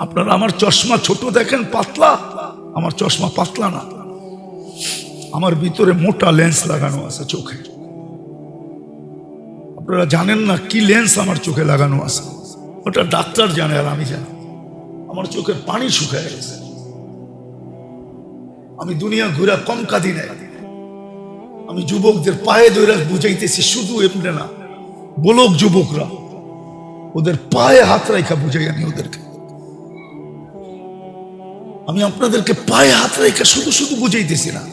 আপনারা আমার চশমা ছোট দেখেন, পাতলা। আমার চশমা পাতলা না, আমার ভিতরে মোটা লেন্স লাগানো আছে চোখে। আপনারা জানেন না কি লেন্স আমার চোখে লাগানো আছে, ওটা ডাক্তার জানে আর আমি জানি। আমার চোখের পানি শুকায় গেছে। আমি দুনিয়া ঘুরা কম কাঁদি নাই। আমি যুবকদের পায়ে ধরে বুঝাইতেছি, শুধু এমনি না, বলক যুবকরা, ওদের পায়ে হাত রাখা বুঝাই আমি ওদেরকে। আমি আপনাদেরকে পায়ে হাত রেখে শুধু শুধু বুঝাইতেছি না।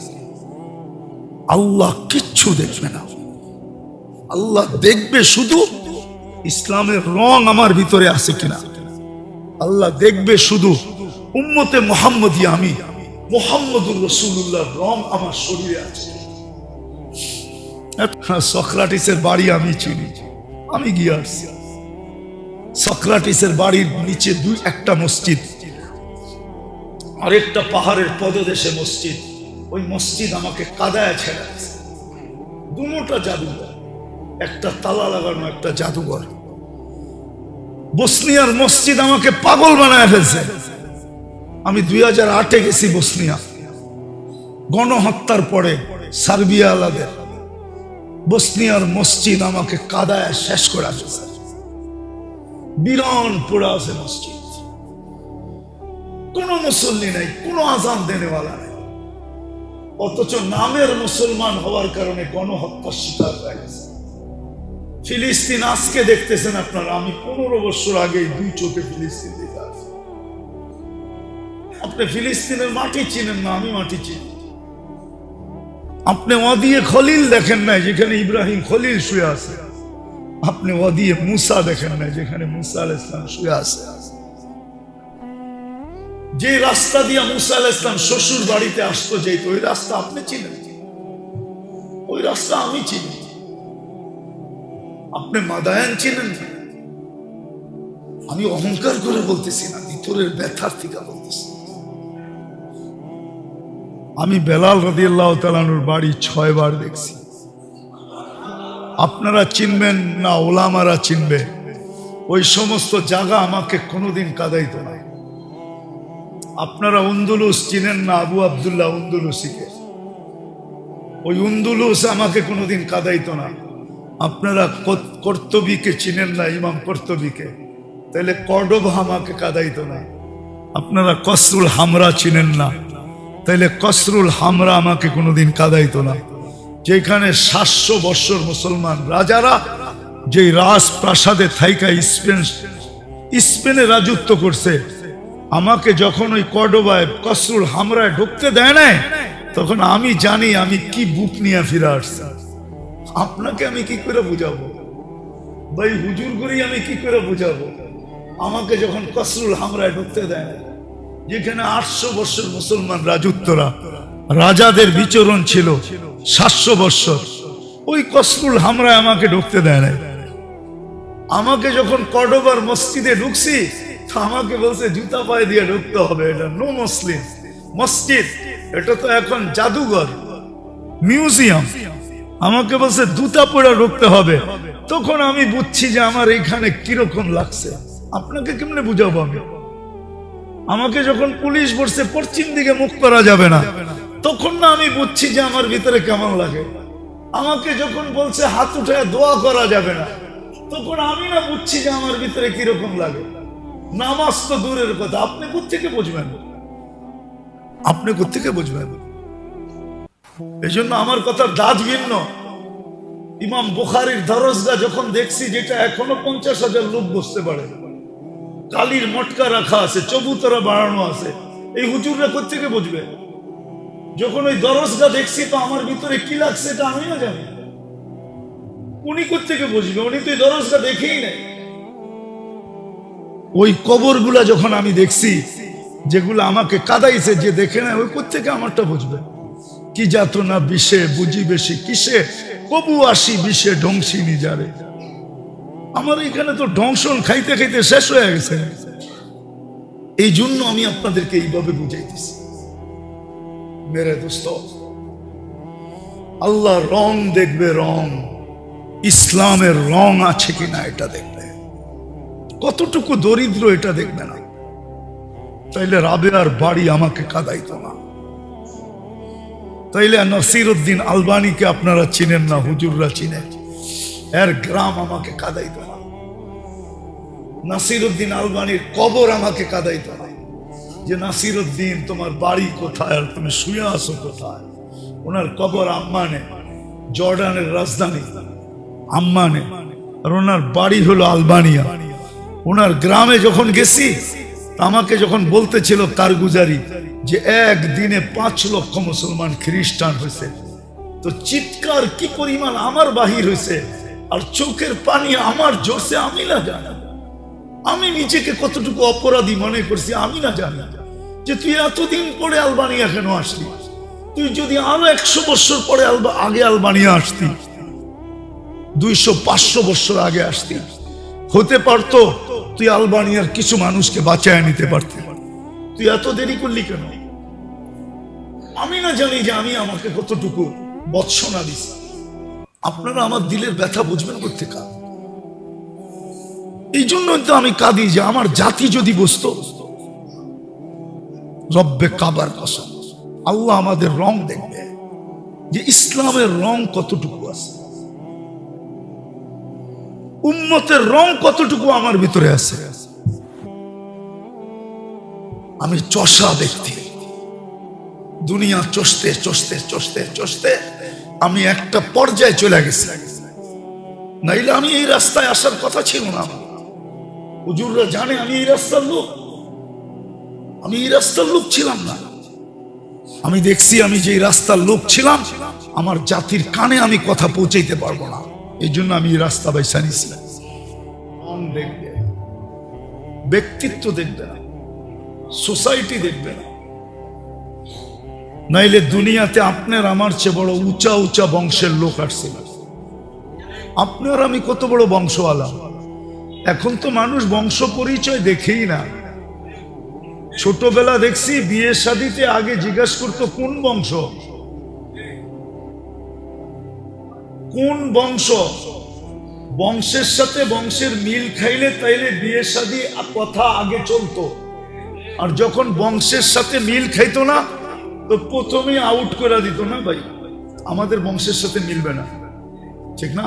আল্লাহ কিচ্ছু দেখবে না, আল্লাহ দেখবে শুধু ইসলামের রং আমার ভিতরে আছে কিনা। আল্লাহ দেখবে শুধু উম্মতে মুহাম্মদিয়া, আমি মুহাম্মদুর রাসূলুল্লাহর রং আমার শরীরে আছে। সক্রাটিসের বাড়ি আমি চিনি, আমি গিয়ে আসছি। সক্রাটিসের বাড়ির নিচে একটা মসজিদ, আরেকটা পাহাড়ের পদদেশে মসজিদ। ওই মসজিদ আমাকে কাদায় ছেড়েছে। দুটোটা জাদুঘর, একটা তালা লাগানো, একটা জাদুঘর। বসনিয়ার মসজিদ আমাকে পাগল বানায় ফেলছে। আমি 2008-এ গেছি বসনিয়া, গণহত্যার পরে সার্বিয়া আলাদের। বসনিয়ার মসজিদ আমাকে কাদায় শেষ করে ফেলছে। বিরান পোড়া আছে মসজিদ, কোন মুসল্লি নাই, কোন আজান দেনেওয়ালা নাই, অথচ নামের মুসলমান হওয়ার কারণে গণহত্যার শিকার হয়ে গেছে। ফিলিস্তিন আজকে দেখতেছেন আপনারা, আমি 15 বছর আগে 2 চোখে ফিলিস্তিন দেখে আসি। আপনি ফিলিস্তিনের মাটি চিনেন না, আমি মাটি চিনি। আপনি ওয়াদিয়ে খলিল দেখেন নাই, যেখানে ইব্রাহিম খলিল শুয়ে আছে। আপনি ওয়াদিয়ে মুসা দেখেন নাই, যেখানে মুসা আলাইহিস সালাম শুয়ে আছে। যে রাস্তা দিয়ে মুসা আলাইহিস সালাম শ্বশুর বাড়িতে আসতো যেত, ওই রাস্তা আপনি চিনেন, ওই রাস্তা আমি চিনি। আপনি মাদায়ান চিনেন না। আমি অহংকার করে বলতেছি না, ভিতরের ব্যথার থেকে বলতেছি। আমি বেলাল রাদিয়াল্লাহু তাআলা আনহুর বাড়ি 6 বার দেখছি। আপনারা চিনবেন না, ওলামারা চিনবে। ওই সমস্ত জায়গা আমাকে কোনোদিন কাঁদাইতো না। আপনারা উন্দুলুস চিনেন না, আবু আব্দুল্লাহ উন্দুলুসিকে। ওই উন্দুলুস আমাকে কোনোদিন কাঁদাইতো না। আপনারা কর্তবীকে চিনেন না, ইমাম কর্তবীকে, তাহলে কর্ডোবা আমাকে কাঁদাইতো না। আপনারা কসরুল হামরা চিনেন না, তাইলে কসরুল হামরা আমাকে কোনোদিন কাঁদাইতো না। যেখানে 700 বছর মুসলমান রাজারা যেই রাজপ্রাসাদে থাইকা স্পেনে রাজত্ব করছে, আমাকে যখন ওই কর্ডোবায় কসরুল হামরায় ঢুকতে দেয় না, তখন আমি জানি আমি কি বুক নিয়ে ফিরে আসছি। আপনাকে আমি কি করে বুঝাবো ভাই, হুজুর করি আমি কি করে বুঝাবো? আমাকে যখন কসরুল হামরায় ঢুকতে দেয় না, যেখানে 800 বছর মুসলমান রাজত্বরা, রাজাদের বিচরণ ছিল 700 বছর, ওই কসরুল হামরায় আমাকে ঢুকতে দেয় না। আমাকে যখন কর্ডোবার মসজিদে ঢুকছি, আমাকে বলছে জুতা পায়ে দিয়ে ঢুকতে হবে, এটা নো মুসলিম মসজিদ, এটা তো এখন জাদুঘর, মিউজিয়াম। আমাকে বলছে জুতা পরে ঢুকতে হবে। তখন আমি বুঝছি যে আমার এখানে কিরকম লাগছে। আপনাকে কেমনে বুঝাবো আমি? আমাকে যখন পুলিশ বলছে পশ্চিম দিকে মুখ করা যাবে না, তখন না আমি বুঝছি যে আমার ভিতরে কেমন লাগে। আমাকে যখন বলছে হাত উঠে দোয়া করা যাবে না, তখন আমি না বুঝছি যে আমার ভিতরে কিরকম লাগে। নামাজ তো দূরের কথা, আপনি কোত্থেকে বুঝবেন? আপনি কোত্থেকে বুঝবেন? এই জন্য আমার কথার দাঁত ভিন্ন। ইমাম বুখারীর দরজা যখন দেখছি, যেটা এখনো 50,000 লোক বসতে পারে, কালির মটকা রাখা আছে, চবুতরা বাড়ানো আছে, এই হুজুররা কোত্থেকে বুঝবে? যখন ওই দরজা দেখছি, তো আমার ভিতরে কি লাগছে এটা আমি না জানি। উনি কোত্থেকে বুঝবে? উনি তো এই দরজা দেখেই নাই। ওই কবরগুলা যখন আমি দেখছি, যেগুলো আমাকে কাঁদাইছে, যে দেখে না, ওই কোত্থেকে আমারটা বুঝবে? কি যাতনা বিষে বুঝি বেশি কিসে, কবু আসি বিষে ধ্বংসী নিজারে। আমার এখানে তো ধ্বংসন খাইতে খাইতে শেষ হয়ে গেছে। এই জন্য আমি আপনাদেরকে এইভাবে বুঝাইতেছি। মেরে দোস্ত, আল্লাহ রং দেখবে, রং, ইসলামের রং আছে কিনা এটা দেখবে। কতটুকু দরিদ্র এটা দেখবে না। তাইলে রাবেয়ার বাড়ি আমাকে কাঁদাইতো না। তাইলে নাসিরউদ্দিন আলবানীকে আপনারা চিনেন না, হুজুররা চিনেন, এর গ্রাম আমাকে কাঁদাইতো না। নাসিরউদ্দিন আলবানীর কবর আমাকে কাঁদাইতো না যে নাসিরউদ্দিন তোমার বাড়ি কোথায় আর তুমি শুয়ে আসো কোথায়। ওনার কবর আম্মানে, জর্ডানের রাজধানী আম্মানে, আর ওনার বাড়ি হলো আলবানিয়া। ওনার গ্রামে যখন গেছি, আমাকে যখন বলতেছিল কারগুজারি যে একদিনে 5 লক্ষ মুসলমান খ্রিস্টান হয়েছে, তো চিৎকার কি পরিমাণ আমার বাহির হয়েছে আর চোখের পানি আমার জোরছে আমি না জানি। আমি নিজেকে কতটুকু অপরাধী মনে করছি আমি না জানি যে তুই এতদিন পরে আলবানিয়া কেন আসলি। তুই যদি আরো 100 বছর পরে আগে আলবানিয়া আসতি, 200-500 বছর আগে আসতি, হতে পারতো তুই আলবানিয়ার কিছু মানুষকে বাঁচায় নিতে পারতি। তুই এত দেরি করলি কেন? আমি না জানি যে আমি আমাকে কতটুকু বৎসনা দিছি। আপনারা আমার দিলের ব্যথা বুঝবেন করতে কাজ। এই জন্যই তো আমি কাঁদি যে আমার জাতি যদি বুঝতো, রব্বে কাবার কসম, আল্লাহ আমাদের রং দেখবে যে ইসলামের রং কতটুকু আছে, উম্মতের রং কতটুকু আমার ভিতরে আছে। আমি চষা ব্যক্তি, দুনিয়া চষতে চষতে চষতে চষতে আমি একটা পর্যায়ে চলে গেছি, নাইলে আমি এই রাস্তায় আসার কথা ছিল না। হুজুররা জানে আমি এই রাস্তার লোক, আমি এই রাস্তার লোক ছিলাম না। আমি দেখছি আমি যে রাস্তার লোক ছিলাম, আমার জাতির কানে আমি কথা পৌঁছাইতে পারবো না, এই জন্য আমি এই রাস্তা বাইসা নিছি। দেখবে, ব্যক্তিত্ব দেখবে না, সোসাইটি দেখবে না। নাইলে দুনিয়াতে আপনার আমার চেয়ে বড় উঁচা উঁচা বংশের লোক আসছিল। আপনার আমি কত বড় বংশওয়ালা। এখন তো মানুষ বংশ পরিচয় দেখেই না। ছোটবেলা দেখছি বিয়ে শাদিতে আগে জিজ্ঞাসা করতো কোন বংশ, কোন বংশ। বংশের সাথে বংশের মিল খাইলে তাইলে বিয়ে শাদী কথা আগে চলতো, আর যখন বংশের সাথে মিল খাইতো না তো প্রথমে আউট করে দিত, না ভাই আমাদের বংশের সাথে মিলবে না, ঠিক না?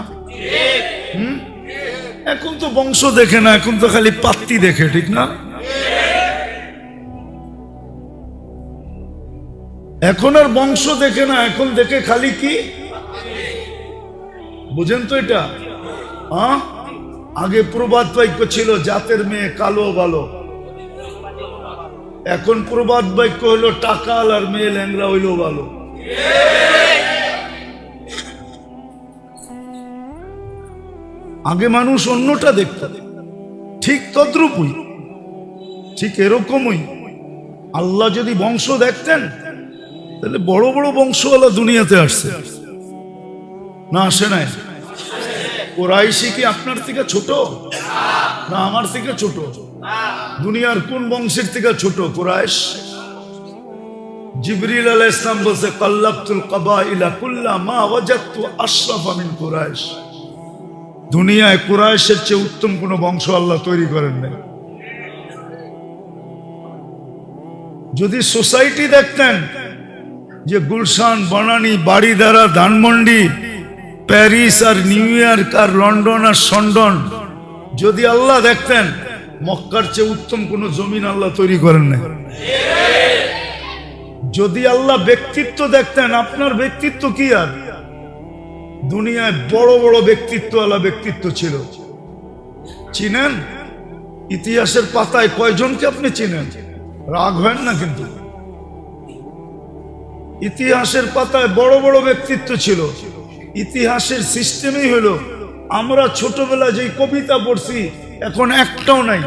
এখন তো বংশ দেখে না, এখন তো খালি পাত্তি দেখে, ঠিক না? এখন আর বংশ দেখে না, এখন দেখে খালি কি, বুঝেন তো এটা? আগে প্রবাদ বাক্য ছিল জাতের মেয়ে কালো ভালো, এখন প্রবাদ বাক্য হলো টাকাল আর মেয়ে ল্যাংরা হইলেও ভালো। আগে মানুষ অন্যটা দেখত, ঠিক তদ্রূপই, ঠিক এরকমই আল্লাহ যদি বংশ দেখতেন তাহলে বড় বড় বংশওয়ালা দুনিয়াতে আসছে না, আসে নাই? কুরাইশি কি আপনার থেকে ছোট না আমার থেকে ছোট? দুনিয়ার কোন বংশের থেকে ছোট? কুরাইশ। জিবরিল আলাইহিস সালাম বলছে কাল্লাবতুল কাবাইলা কুল্লা মা ওয়াজাদতু আশরাফা মিন কুরাইশ। দুনিয়ায় কুরাইশের চেয়ে উত্তম কোন বংশ আল্লাহ তৈরি করেন নাই। যদি সোসাইটি দেখতেন যে গুলশান, বনানী, বাড়িধারা, ধানমন্ডি, প্যারিস আর নিউ ইয়র্ক আর লন্ডন আর সন্ডন, যদি আল্লাহ দেখতেন মক্কার চেয়ে উত্তম কোন জমিন আল্লাহ তৈরি করেন নাই। যদি আল্লাহ ব্যক্তিত্ব দেখতেন, আপনার ব্যক্তিত্ব কি আর? দুনিয়ায় বড় বড় ব্যক্তিত্বওয়ালা ব্যক্তিত্ব ছিল, চিনেন? ইতিহাসের পাতায় কয়জনকে আপনি চিনেন? রাগ হয় না কিন্তু, ইতিহাসের পাতায় বড় বড় ব্যক্তিত্ব ছিল। ইতিহাসের সিস্টেমই হলো আমরা ছোটবেলা যেই কবিতা পড়ছি এখন একটাও নাই,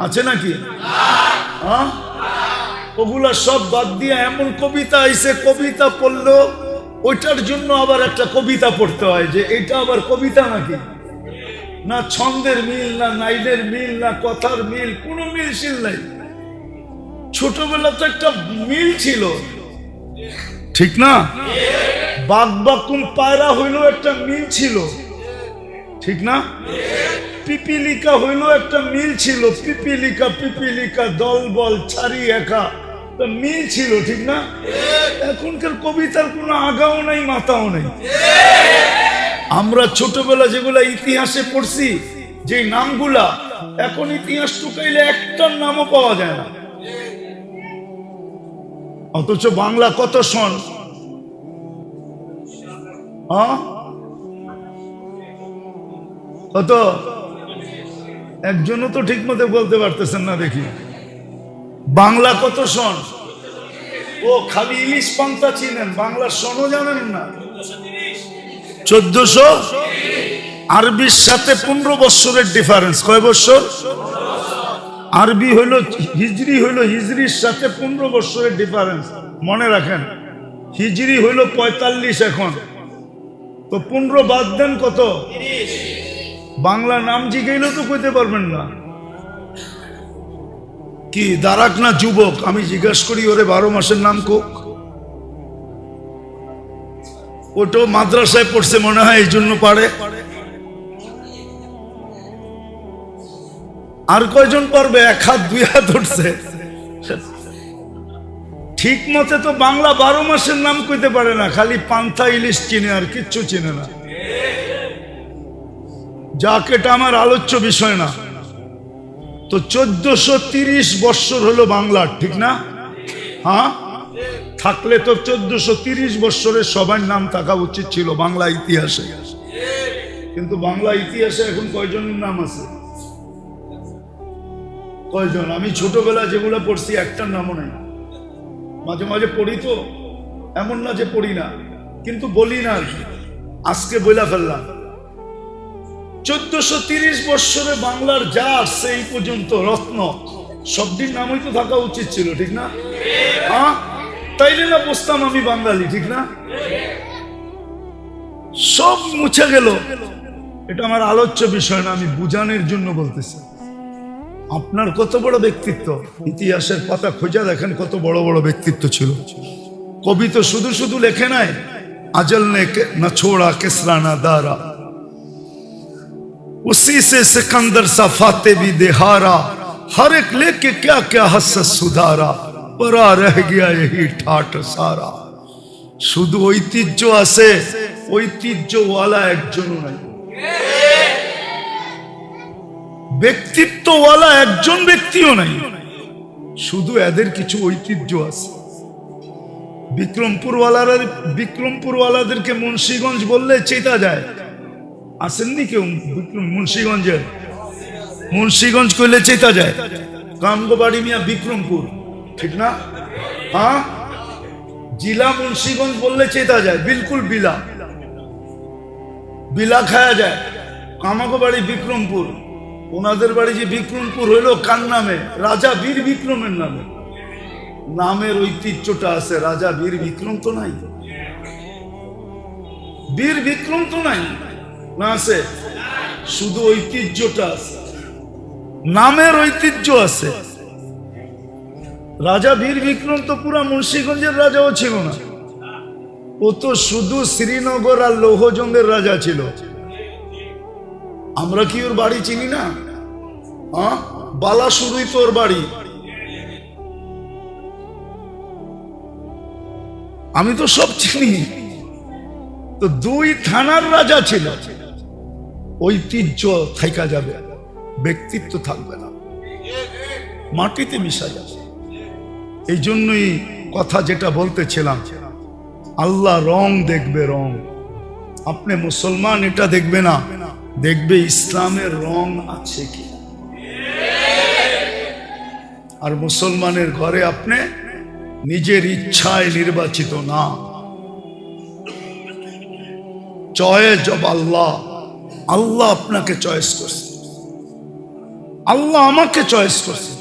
আছে নাকি? ওগুলা সব বাদ দিয়ে এমন কবিতা আইছে, কবিতা পড়লো ওইটার জন্য আবার একটা কবিতা পড়তে হয় যে এটা আবার কবিতা নাকি? না ছন্দের মিল, না নাইলের মিল, না কথার মিল, কোনো মিলশিল নাই। ছোটবেলা তো একটা মিল ছিল, ঠিক না? বাঘ বাকুম পায়রা হইলো একটা মিল ছিল, ঠিক না? পিপিলিকা হইলো একটা মিল ছিল, পিপিলিকা পিপিলিকা দল বল ছাড়ি একা, মিল ছিল, ঠিক না? এখনকার কবিতার কোনো আগাও নাই মাথাও নেই। আমরা ছোটবেলা যেগুলা ইতিহাসে পড়ছি যে নামগুলা, এখন ইতিহাস টুকাইলে একটার নামও পাওয়া যায় না। অথচ বাংলা কত সন, কত? একজনও তো ঠিক মতো বলতে পারতেছেন না। দেখি বাংলা কত সন? ও খালি ইলিশ পান্তা চিনেন, বাংলার সনও জানেন না। 1400। আরবির সাথে 15 বছরের ডিফারেন্স। কয় বছর? আরবি হইল হিজরি, হইল হিজরির সাথে 15 বছরের ডিফারেন্স, মনে রাখেন। হিজরি হইল 45 এখন, তো 15 বাদ দেন কত? বাংলা নাম জিগাইলেও তো কইতে পারবেন না। কি দারাক না যুবক? আমি জিজ্ঞাসা করি ওরে 12 মাসের নাম কোক। ওটাও মাদ্রাসায় পড়ছে মনে হয়, এই জন্য পারে। আর কয়জন পারবে? 1 হাত 2 হাত উঠছে। ঠিক মতে তো বাংলা 12 মাসের নাম কইতে পারে না, খালি পান্থা ইলিশ চিনে, আর কিচ্ছু চিনে না। যাক, এটা আমার আলোচ্য বিষয় না। তো 1430 বৎসর হলো বাংলার, ঠিক না? হ্যাঁ, থাকলে তো 1430 বৎসরের সবার নাম থাকা উচিত ছিল বাংলা ইতিহাসে। কিন্তু বাংলা ইতিহাসে এখন কয়জনের নাম আছে? কয়জন? আমি ছোটবেলা যেগুলো পড়ছি একটার নামও নাই। মাঝে মাঝে পড়ি, তো এমন না যে পড়ি না, কিন্তু বলি না আর কি। আজকে বইলা ফেললাম। 1430 বৎসরে বাংলার যা আসছে এই পর্যন্ত রত্ন, সবটির নামই তো থাকা উচিত ছিল, ঠিক না? হ্যাঁ, তাইলে না বুঝতাম আমি বাঙালি, ঠিক না? সব মুছে গেল। এটা আমার আলোচ্য বিষয় না, আমি বুঝানোর জন্য বলতেছি। আপনার কত বড় ব্যক্তিত্ব, ইতিহাসের পাতা খোঁজা দেখেন কত বড় বড় ব্যক্তিত্ব ছিল। কবি তো শুধু শুধু লেখে নাই, আজল নে না ছোড়া কেসরা না দারা, उसी से सिकंदर सा फाते भी देहारा, हर एक लेके क्या क्या हसस सुधारा, परा रह गया यही ठाट सारा। শুধু ঐতিহ্য আছে, ঐতিহ্যওয়ালা একজনও নাই। ব্যক্তিত্বওয়ালা একজন ব্যক্তিও নাই, শুধু এদের কিছু ঐতিহ্য আছে। বিক্রমপুরওয়ালাদেরকে মুন্সিগঞ্জ বললে চেতা যায়। আসেননি কেউ মুন্সিগঞ্জের? মুন্সিগঞ্জ কইলে চেতা যায়। কামগো বাড়ি মিয়া বিক্রমপুর, ঠিক না? হ্যাঁ, জিলা মুন্সিগঞ্জ বললে চেতা যায়, বিলকুল বিলা বিলা খায়া যায়। কামাগো বাড়ি বিক্রমপুর, ওনাদের বাড়ি যে বিক্রমপুর হইলো কার নামে? রাজা বীর বিক্রমের নামে। নামের ঐতিহ্যটা আছে, রাজা বীর বিক্রম তো নাই, বীর বিক্রম তো নাই না, আছে শুধু ঐতিহ্যটা আছে, নামের ঐতিহ্য আছে। রাজা বীর বিক্রম তো পুরা মুন্সিগঞ্জের রাজাও ছিল না, ও তো শুধু শ্রীনগর আর লৌহজঙ্গের রাজা ছিল। আমরা কি ওর বাড়ি চিনি না? হ্যাঁ, বালাসুরই তো ওর বাড়ি। আমি তো সব চিনি। তো 2 থানার রাজা ছিল। ঐতিহ্য থাইকা যাবে, ব্যক্তিত্ব থাকবে না, মাটিতে মিশা যাবে। এই জন্যই কথা যেটা বলতেছিলাম, আল্লাহ রং দেখবে, রং। আপনি মুসলমান এটা দেখবে না, দেখবে ইসলামের রং আছে কি। আর মুসলমানের ঘরে আপনি নিজের ইচ্ছায় নির্বাচিত না, চয়েস অব আল্লাহ। আল্লাহ আপনাকে চয়েস করছে, আল্লাহ আমাকে চয়েস করছে।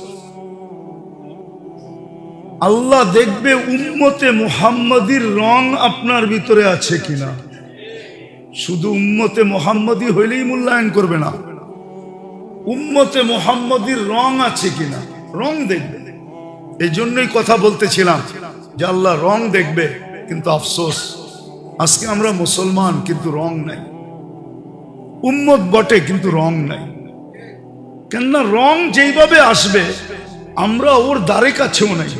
আল্লাহ দেখবে উম্মতে মুহাম্মাদির রং আপনার ভিতরে আছে কিনা। শুধু উম্মতে মুহাম্মাদি হইলেই মূল্যায়ন করবে না, উম্মতে মুহাম্মাদির রং আছে কিনা, রং দেখবে। এই জন্যই কথা বলতেছিলাম যে আল্লাহ রং দেখবে। কিন্তু আফসোস, আজকে আমরা মুসলমান কিন্তু রং নাই, উম্মত বটে কিন্তু রং নাই। কেননা রং যেইভাবে আসবে আমরা ওর দ্বারে কাছেও নাই।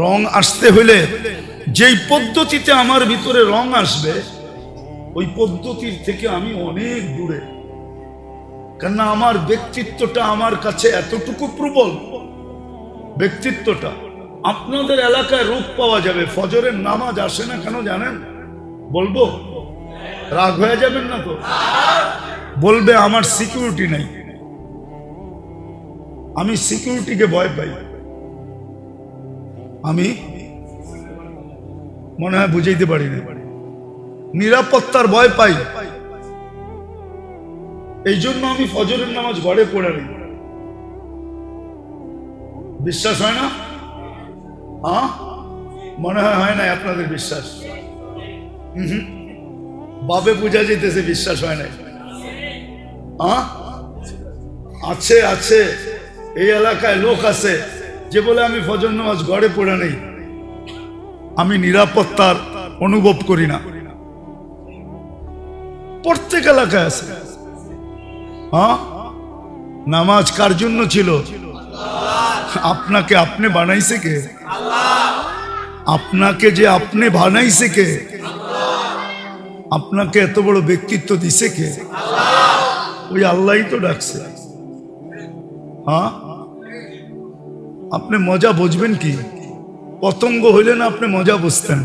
রং আসতে হলে যেই পদ্ধতিতে আমার ভিতরে রং আসবে ওই পদ্ধতির থেকে আমি অনেক দূরে। কেননা আমার ব্যক্তিত্বটা আমার কাছে এতটুকু প্রবল, ব্যক্তিত্বটা আপনাদের এলাকায় রূপ পাওয়া যাবে। ফজরের নামাজ আসে না কেন জানেন? বলবো, রাগ হয়ে যাবেন না তো? বলবে আমার সিকিউরিটি নাই। আমি সিকিউরিটিকে ভয় পাই। আমি মনে হয় বুঝাইতে পারি না, নিরাপত্তার ভয় পাই। এই জন্য আমি ফজরের নামাজ ঘরে পড়ে নিই। বিশ্বাস হয় না? মনে হয় না আপনাদের বিশ্বাস? বাবে বোঝা যেতেছে বিশ্বাস হয় না। আছে আছে, এই এলাকায় লোক আছে যে বলে আমি ফজর নামাজ ঘরে পড়ে নেই, আমি নিরাপত্তার অনুভব করি না। প্রত্যেক এলাকায় আছে। নামাজ কার জন্য ছিল? আপনাকে আপনি বানাইছে কে? আপনাকে যে আপনি বানাইছে কে? আপনাকে এত বড় ব্যক্তিত্ব দিছে কে? ওই আল্লাহই তো ডাকছে। আপনি মজা বুঝবেন কি? পতঙ্গ হইলে না আপনি মজা বুঝতেন।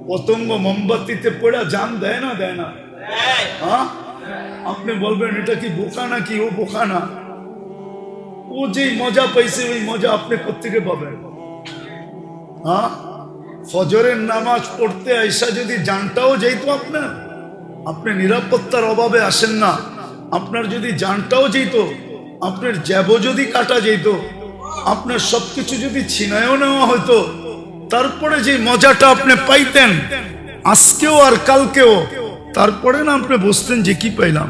পতঙ্গ মোমবাতিতে পড়া জান দেয় না? দেয় না? আপনি বলবেন এটা কি বোকা নাকি? ও বোকা না। ও যেই মজা পাইছে ওই মজা আপনি কোত্থেকে পাবেন? ফজরের নামাজ পড়তে আইসা যদি জানটাও যেত আপনার, আপনি নিরাপত্তার অভাবে আসেন না, আপনার যদি জানটাও যেত, আপনার জ্যাবও যদি কাটা যেত, আপনার সবকিছু যদি ছিনায়ও নেওয়া হতো, তারপরে যে মজাটা আপনি পাইতেন আজকেও আর কালকেও, তারপরে না আপনি বুঝতেন যে কি পাইলাম।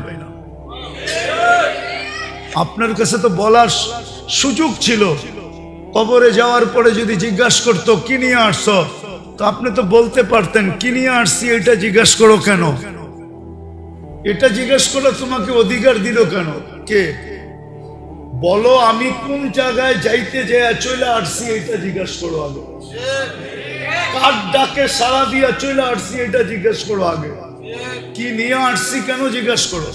আপনার কাছে তো বলার সুযোগ ছিল। কবরে যাওয়ার পরে যদি জিজ্ঞাসা করতো কি নিয়ে আসছো, তো আপনি তো বলতে পারতেন কি নিয়ে আসছি। এটা জিজ্ঞাসা করো কেন? এটা জিজ্ঞাসা করো তোমাকে অধিকার দিল কেন? কে? বলো আমি কোন জায়গায় যাইতে যায় চলে আসছি এটা জিজ্ঞাসা করো আগে। কার ডাকে সাড়া দিয়া চলে আসছি এটা জিজ্ঞাসা করো আগে। কি নিয়ে আসছি কেন জিজ্ঞাসা করো।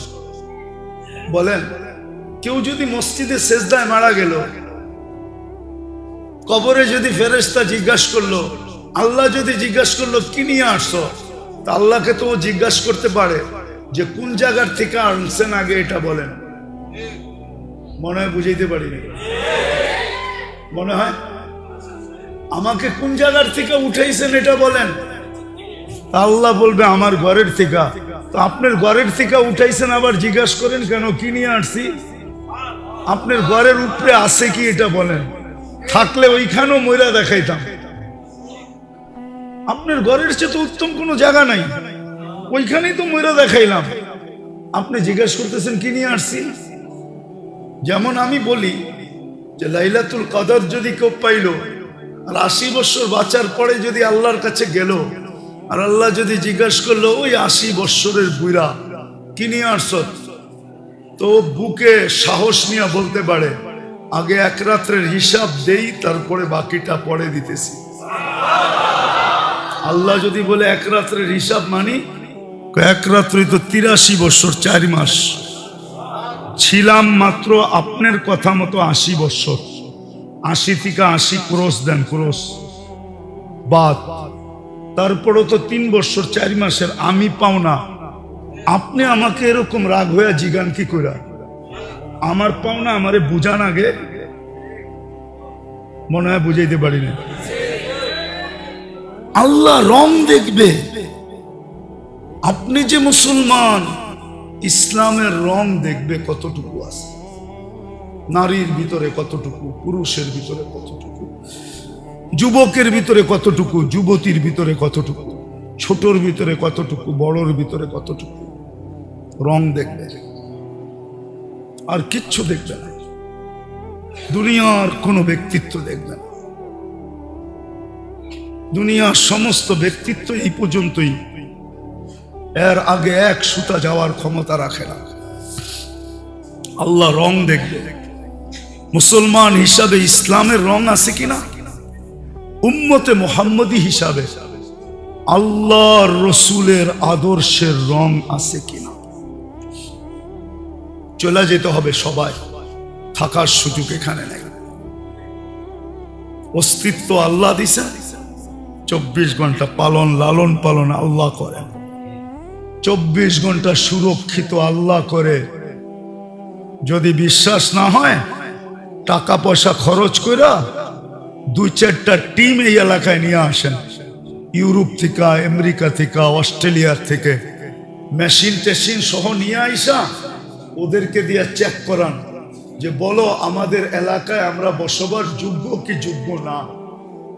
বলেন, কেউ যদি মসজিদে সেজদায় মারা গেল, কবরে যদি ফেরেশতা জিজ্ঞাসা করলো, আল্লাহ যদি জিজ্ঞাসা করলো কি নিয়ে আসছো, তা আল্লাহকে তো জিজ্ঞাসা করতে পারে যে কোন জায়গার থেকে আনছেন আগে এটা বলেন। মনে হয় বুঝাইতে পারিনি? মনে হয় আমাকে কোন জায়গার থেকে উঠাইছেন এটা বলেন। আল্লাহ বলবে আমার ঘরের থেকে। তো আপনার ঘরের থেকে উঠাইছেন আবার জিজ্ঞাসা করেন কেন কি নিয়ে আসছি? আপনার ঘরের উপরে আছে কি এটা বলেন। থাকলে ওইখানেও ময়রা দেখাইতাম। আপনার ঘরের চেয়ে তো উত্তম কোনো জায়গা নাই, ওইখানেই তো ময়রা দেখাইলাম। আপনি জিজ্ঞাসা করতেছেন কি নিয়ে আসছি। যেমন আমি বলি যে লাইলাতুল কদর যদি কেউ পাইল আর 80 বছর বাঁচার পরে যদি আল্লাহর কাছে গেল, আর আল্লাহ যদি জিজ্ঞাসা করলো ওই 80 বছরের বুইরা কি নিয়ে আসছ, তো বুকে সাহস নিয়ে বলতে পারে আগে এক রাত্রের হিসাব দেই তারপরে বাকিটা পরে দিতেছি। আল্লাহ যদি বলে এক রাত্রের হিসাব মানি, এক রাত্রে তো 83 বছর 4 মাস ছিলাম মাত্র আপনার কথা মতো 80 বছর। 80 থেকে 80 ক্রস দেন, ক্রস বাদ, তারপরও তো 3 বছর 4 মাসের আমি পাও না। আপনি আমাকে এরকম রাগ হয়ে জিগান কি কইরা? আমার পাওনা আমারে বুঝান আগে। মনে হয় বুঝাইতে পারি না। আল্লাহ রং দেখবে। আপনি যে মুসলমান, ইসলামের রং দেখবে কতটুকু আছে, নারীর ভিতরে কতটুকু, পুরুষের ভিতরে কতটুকু, যুবকের ভিতরে কতটুকু, যুবতীর ভিতরে কতটুকু, ছোটর ভিতরে কতটুকু, বড়র ভিতরে কতটুকু। রং দেখবে, আর কিচ্ছু দেখবে না। দুনিয়ার কোনো ব্যক্তিত্ব দেখবে না। দুনিয়ার সমস্ত ব্যক্তিত্ব এই পর্যন্তই, এর আগে এক সুতা যাওয়ার ক্ষমতা রাখে না। আল্লাহ রং দেখবে। মুসলমান হিসাবে ইসলামের রং আছে কিনা, উম্মতে মুহাম্মদী হিসাবে আল্লাহর রসুলের আদর্শের রং আছে কিনা। চলে যেতে হবে সবাই, থাকার সুযোগ এখানে নেই। অস্তিত্ব আল্লাহ দিছে, 24 ঘন্টা পালন লালন পালন আল্লাহ করেন, 24 ঘন্টা সুরক্ষিত আল্লাহ করে। যদি বিশ্বাস না হয়, টাকা পয়সা খরচ করে 2-4টা টিম এই এলাকায় নিয়ে আসেন, ইউরোপ থেকে, আমেরিকা থেকে, অস্ট্রেলিয়া থেকে, মেশিন টেশিন সহ নিয়ে আইসা ওদেরকে দিয়ে চেক করান যে বলো আমাদের এলাকায় আমরা বসবার যোগ্য কি যোগ্য না।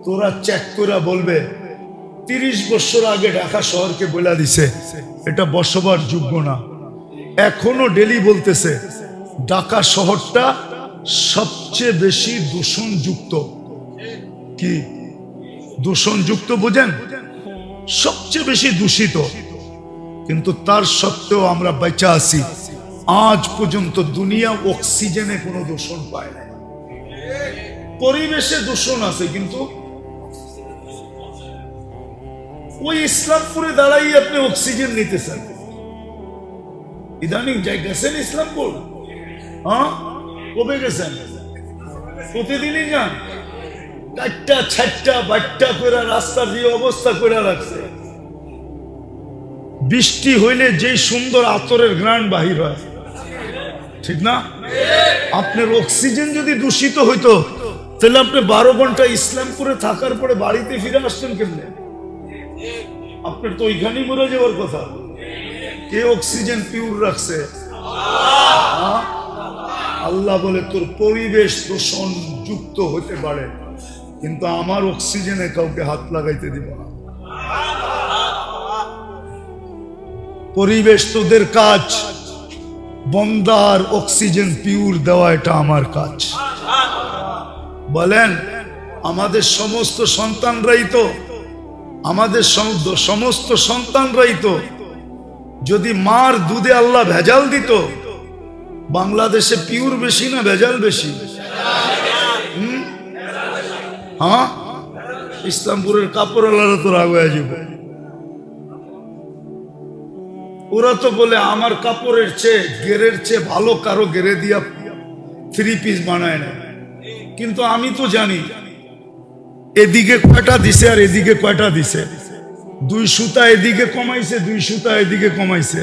তোরা চেক করে বলবে 30 বছর আগে ঢাকা শহরকে বলে দিছে এটা বসবার যোগ্য না। এখনো ডেলি বলতেছে ঢাকা শহরটা সবচেয়ে বেশি দূষণযুক্ত। কি দূষণযুক্ত বুঝেন? সবচেয়ে বেশি দূষিত। কিন্তু তার সত্ত্বেও আমরা বেঁচে আছি। আজ পর্যন্ত দুনিয়া অক্সিজেনে কোনো দূষণ পায় না। পরিবেশে দূষণ আছে, কিন্তু ওই ইসলামপুরে দাঁড়াই আপনি অক্সিজেন নিতেছেন। ইদানিং যাই গেছেন ইসলামপুর? হ্যাঁ, কবে গেছেন? প্রতিদিনই যান। 4টা 6টা 12টা করে রাস্তার যে অবস্থা করে রাখছে, বৃষ্টি হইলে যেই সুন্দর আতরের ঘ্রাণ বাহির হয়, ঠিক না? আপনার অক্সিজেন যদি দূষিত হইতো তাহলে আপনি 12 ঘন্টা ইসলামপুরে থাকার পরে বাড়িতে ফিরে আসতেন কেমনে? আপনার তো ওইখানেই মরে যাওয়ার কথা। কে অক্সিজেন পিওর রাখছে? আল্লাহ বলে তোর পরিবেশ দূষণ যুক্ত হতে পারে, কিন্তু আমার অক্সিজেনে কাউকে হাত লাগাইতে দিব না। পরিবেশ তোদের কাজ, বন্দার অক্সিজেন পিওর দেওয়া এটা আমার কাজ। বলেন আমাদের সমস্ত সন্তানরাই তো যদি মার দুধে আল্লাহ ভেজাল দিত, বাংলাদেশে পিওর বেশি না ভেজাল বেশি? হ্যাঁ, ইসলামপুরের কাপড়ওয়ালারা তো রাগ হয়ে যাবে। ওরা তো বলে আমার কাপড়ের চেয়ে গেরের চেয়ে ভালো কারো গেরে দিয়া 3 পিস বানায় না। কিন্তু আমি তো জানি এদিকে কয়টা দিছে আর এদিকে কয়টা দিছে। 2 সুতা এদিকে কমাইছে, 2 সুতা এদিকে কমাইছে।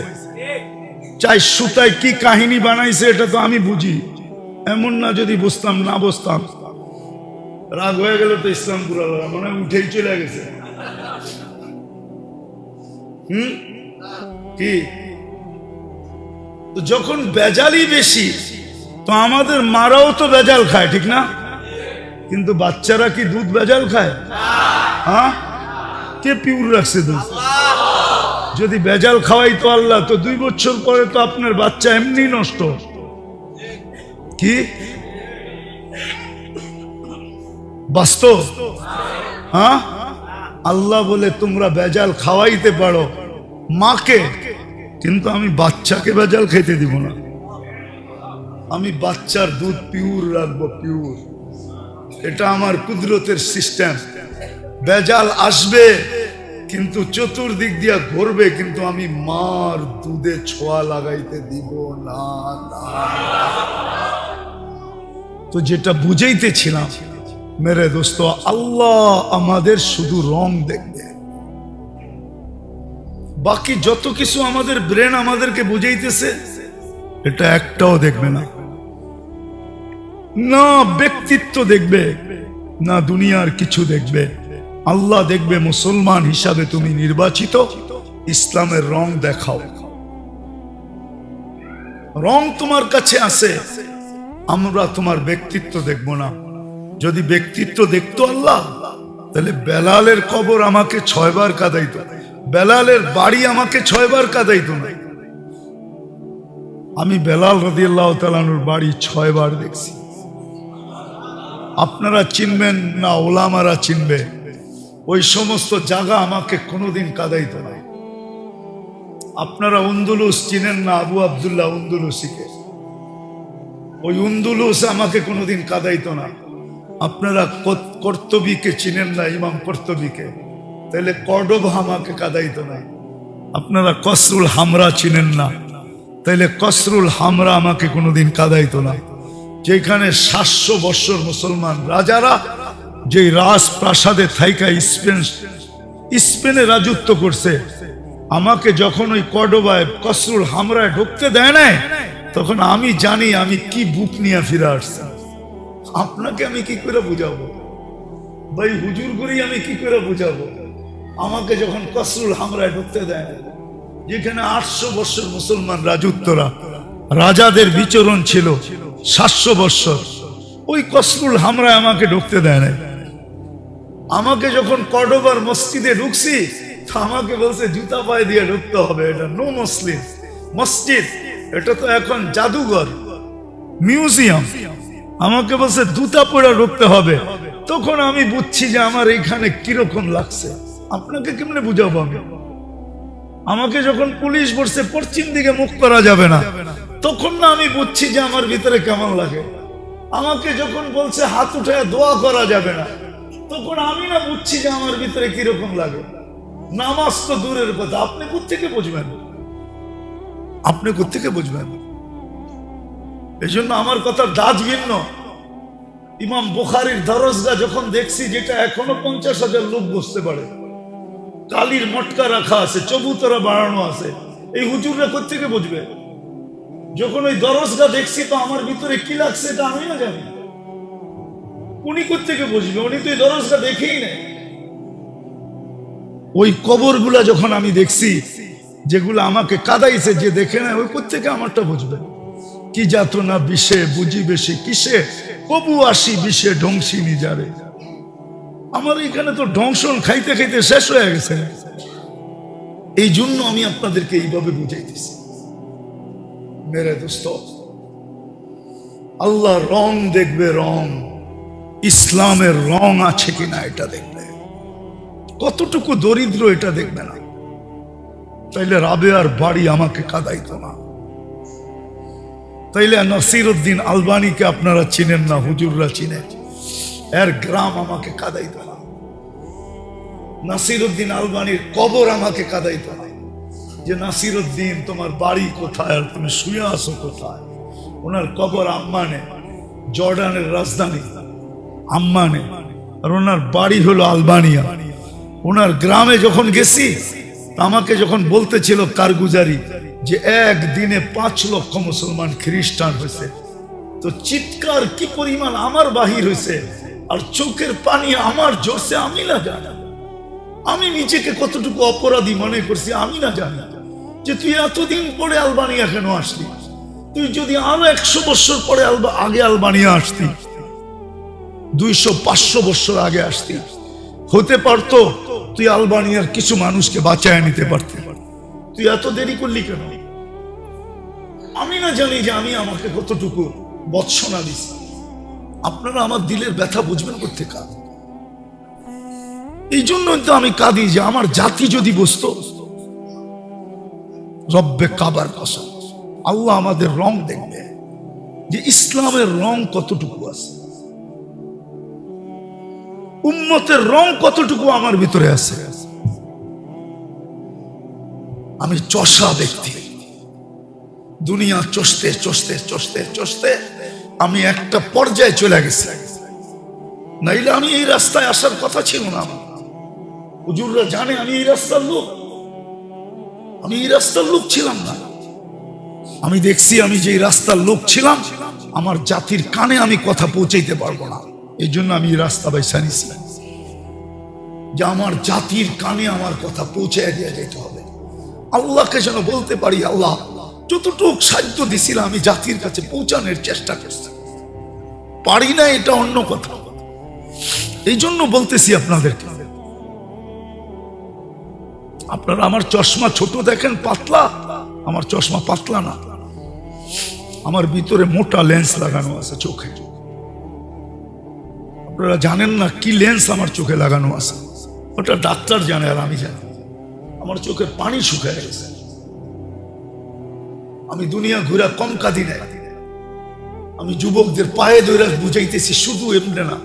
4 সুতায় কি কাহিনী বানাইছে এটা তো আমি বুঝি। এমন না যদি বুঝতাম না বুঝতাম। রাগ হয়ে গেল তো ইসলামপুর মানে উঠেই চলে গেছে। কি তো যখন বেজালই বেশি, তো আমাদের মারাও তো বেজাল খায়, ঠিক না? কিন্তু বাচ্চারা কি দুধ বেজাল খায়? হ্যাঁ, কে পিওর রাখছে দুধ? যদি বেজাল খাওয়াই তো আল্লাহ, তো 2 বছর পরে তো আপনার বাচ্চা এমনি নষ্ট। কি বাস্তব? হ্যাঁ, আল্লাহ বলে তোমরা বেজাল খাওয়াইতে পারো মাকে, কিন্তু আমি বাচ্চাকে বেজাল খেতে দিব না। আমি বাচ্চার দুধ পিওর রাখবো, পিওর। এটা আমার কুদরতের সিস্টেম। বেজাল আসবে কিন্তু চতুর্দিক দিয়া ঘুরবে, কিন্তু আমি মার দুধে ছোঁয়া লাগাইতে দিব না। তো যেটা বুঝাইতেছিলাম মেরে দোস্ত, আল্লাহ আমাদের শুধু রং দেখবে, বাকি যত কিছু আমাদের ব্রেন আমাদেরকে বুঝাইতেছে এটা একটাও দেখবে না। না ব্যক্তিত্ব দেখবে, না দুনিয়ার কিছু দেখবে। আল্লাহ দেখবে মুসলমান হিসাবে তুমি নির্বাচিত, ইসলামের রং দেখাও। রং তোমার কাছে আছে, আমরা তোমার ব্যক্তিত্ব দেখব না। যদি ব্যক্তিত্ব দেখতো আল্লাহ, তাহলে বেলালের কবর আমাকে 6 বার কাঁদাইতো, বেলালের বাড়ি আমাকে 6 বার কাঁদাইতো না। আমি বেলাল রাদিয়াল্লাহু তাআলা আনহুর বাড়ি 6 বার দেখছি। আপনারা চিনবেন না ওলামারা চিনবে, ওই সমস্ত জায়গা আমাকে কোনোদিন কাঁদাইতো না। আপনারা আন্দলুস চিনেন না আবু আব্দুল্লাহ আন্দলুসিকে? ওই উন্দুলুস আমাকে কোনোদিন কাঁদাইতো না। আপনারা কর্তবীকে চিনেন না, ইমাম কর্তবীকে, তাহলে কর্ডোবা আমাকে কাঁদাইতো না। আপনারা কসরুল হামরা চিনেন না, তাইলে কসরুল হামরা আমাকে কোনোদিন কাঁদাইতো না। যেখানে 700 বৎসর মুসলমান রাজারা যে রাজপ্রাসাদে থাইকা স্পেনে রাজত্ব করছে, আমাকে যখন ওই কর্ডোবায় কসরুল হামরায় ঢুকতে দেয় না, তখন আমি জানি আমি কি বুক নিয়ে ফিরে আসছি। আপনাকে আমি কি করে বুঝাবো ভাই, হুজুর করি আমি কি করে বুঝাবো? আমাকে যখন কসরুল হামরায় ঢুকতে দেয় না, যেখানে 800 বৎসর মুসলমান রাজত্বরা রাজাদের বিচরণ ছিল 700 বৎসর, ওই কসরুল হামরায় আমাকে ঢুকতে দেয় না। আমাকে যখন কর্ডোবার মসজিদে ঢুকছি, তো আমাকে বলছে জুতা পায়ে দিয়ে ঢুকতে হবে, এটা নো মুসলিম মসজিদ, এটা তো এখন জাদুঘর মিউজিয়াম। আমাকে বলছে জুতা পরে ঢুকতে হবে। তখন আমি বুঝছি যে আমার এইখানে কিরকম লাগছে। আপনাকে কেমনে বুঝাবো আমি? আমাকে যখন পুলিশ বলছে পশ্চিম দিকে মুখ করা যাবে না, তখন না আমি বুঝছি যে আমার ভিতরে কেমন লাগে। আমাকে যখন বলছে হাত উঠে দোয়া করা যাবে না, তখন আমি না বুঝছি যে আমার ভিতরে কিরকম লাগে। নামাজ তো দূরের কথা, আপনি কোত্থেকে বুঝবেন? আপনি কোত্থেকে বুঝবেন? এই জন্য আমার কথার দাজ ভিন্ন। ইমাম বুখারীর দরজগা যখন দেখছি, যেটা এখনো 50,000 লোক বসতে পারে, কালির মটকা রাখা আছে, চবুতরা বাড়ানো আছে, এই হুজুররা কোত্থেকে বুঝবে? যখন ওই দরজগা দেখছি, তো আমার ভিতরে কি লাগছে এটা আমি না জানি। উনি কোত্থেকে বুঝবে? উনি তো এই দরজগা দেখেই নেই। ওই কবরগুলা যখন আমি দেখছি, যেগুলো আমাকে কাঁদাইছে, যে দেখে না, ওই কোত্থেকে আমারটা বুঝবে? কি যাতনা বিষে বুঝি বেশি কিসে, কবু আসি বিষে ধ্বংসিনী যারে। আমার এখানে তো ধ্বংসন খাইতে খাইতে শেষ হয়ে গেছে। এই জন্য আমি আপনাদেরকে এইভাবে বুঝাইতেছি। মেরে দোস্ত, আল্লাহ রং দেখবে, রং ইসলামের রং আছে কিনা এটা দেখবে, কতটুকু দরিদ্র এটা দেখবে না। তাইলে রাবেয়ার বাড়ি আমাকে কাঁদাইতো না। তাইলে নাসিরউদ্দিন আলবানীকে আপনারা চিনেন না, হুজুররা চিনে, এর গ্রাম আমাকে কাঁদাইতো না। নাসিরউদ্দিন আলবানীর কবর আমাকে কাঁদাইতো না, যে নাসিরউদ্দিন তোমার বাড়ি কোথায় আর তুমি শুয়ে আসো কোথায়। ওনার কবর আম্মানে, জর্ডানের রাজধানী আম্মানে, আর ওনার বাড়ি হলো আলবানিয়া। ওনার গ্রামে যখন গেছি, আমাকে যখন বলতেছিল কারগুজারি যে একদিনে 5 লক্ষ মুসলমান খ্রিস্টান হয়েছে, তো চিৎকার কি পরিমাণ আমার বাহির হয়েছে, আর চোখের পানি আমার জোরছে আমি না জানি। আমি নিজেকে কতটুকু অপরাধী মনে করছি আমি না জানি, যে তুই এতদিন পরে আলবানিয়া কেন আসলি? তুই যদি আরো 100 বছর পরে আগে আলবানিয়া আসতি, 200-500 বছর আগে আসতি, হতে পারতো তুই আলবানিয়ার কিছু মানুষকে বাঁচায় নিতে পারতি। তুই এত দেরি করলি কেন? আমি না জানি যে আমি আমাকে কতটুকু বৎসনা দিছি। আপনারা আমার দিলের ব্যথা বুঝবেন কোত্থেকে। এই জন্যই তো আমি কাঁদি যে আমার জাতি যদি বুঝতো। রব্বে কাবার কসম, আল্লাহ আমাদের রং দেখবে, যে ইসলামের রং কতটুকু আছে, উম্মতের রং কতটুকু আমার ভিতরে আছে। আমি চষা ব্যক্তি, দুনিয়া চষতে চষতে চষতে চষতে আমি একটা পর্যায়ে চলে গেছি। নাইলে আমি এই রাস্তায় আসার কথা ছিল না। আমার হুজুররা জানে আমি এই রাস্তার লোক, আমি এই রাস্তার লোক ছিলাম না। আমি দেখছি আমি যে রাস্তার লোক ছিলাম, আমার জাতির কানে আমি কথা পৌঁছাইতে পারবো না। এই জন্য আমি এই রাস্তা বাইছা নিছি, যে আমার জাতির কানে আমার কথা পৌঁছায় দিয়ে যেতে হবে। আল্লাহকে যেন বলতে পারি, আল্লাহ যতটুক সাহায্য দিছিল আমি জাতির কাছে পৌঁছানোর চেষ্টা করছি, পারি না এটা অন্য কথা। এই জন্য বলতেছি আপনাদেরকে, আপনারা আমার চশমা ছোট দেখেন, পাতলা, আমার চশমা পাতলা না। আমার ভিতরে মোটা লেন্স লাগানো আছে চোখে। আপনারা জানেন না কি লেন্স আমার চোখে লাগানো আছে, ওটা ডাক্তার জানে আর আমি জানি। আমার চোখের পানি শুকিয়ে গেছে। আমি দুনিয়া ঘুরা কম কাঁদি নাই, আমি যুবকদের পায়ে ধরে বুঝাইতেছি, শুধু এমনি না,